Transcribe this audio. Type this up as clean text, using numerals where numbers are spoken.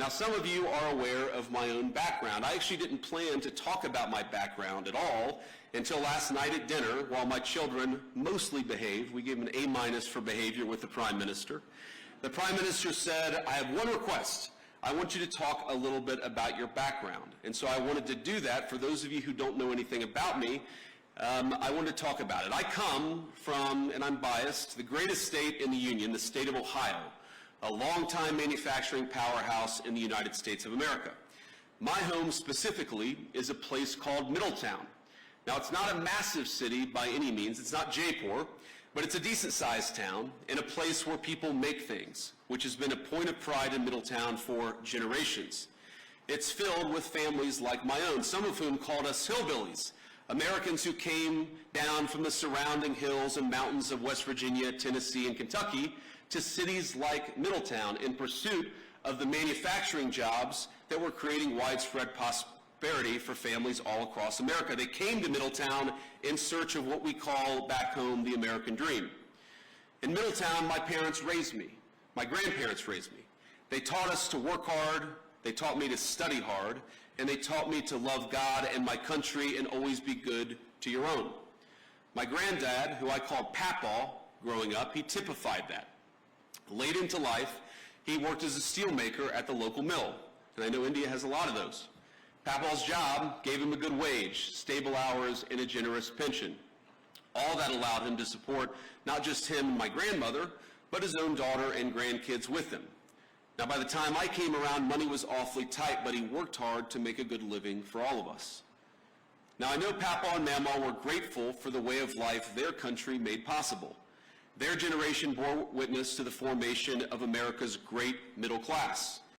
Now, some of you are aware of my own background. I actually didn't plan to talk about my background at all until last night at dinner while my children mostly behaved. We gave them an A- for behavior with the Prime Minister. The Prime Minister said, I have one request. I want you to talk a little bit about your background. And so I wanted to do that. For those of you who don't know anything about me, I wanted to talk about it. I come from, and I'm biased, the greatest state in the Union, the state of Ohio, a longtime manufacturing powerhouse in the United States of America. My home specifically is a place called Middletown. Now, it's not a massive city by any means. It's not Jaipur, but it's a decent-sized town and a place where people make things, which has been a point of pride in Middletown for generations. It's filled with families like my own, some of whom called us hillbillies, Americans who came down from the surrounding hills and mountains of West Virginia, Tennessee, and Kentucky to cities like Middletown in pursuit of the manufacturing jobs that were creating widespread prosperity for families all across America. They came to Middletown in search of what we call back home the American dream. In Middletown, my parents raised me. My grandparents raised me. They taught us to work hard, they taught me to study hard, and they taught me to love God and my country and always be good to your own. My granddad, who I called Papaw growing up, he typified that. Late into life, he worked as a steelmaker at the local mill, and I know India has a lot of those. Papaw's job gave him a good wage, stable hours, and a generous pension. All that allowed him to support not just him and my grandmother, but his own daughter and grandkids with him. Now, by the time I came around, money was awfully tight, but he worked hard to make a good living for all of us. Now, I know Papaw and Mamaw were grateful for the way of life their country made possible. Their generation bore witness to the formation of America's great middle class.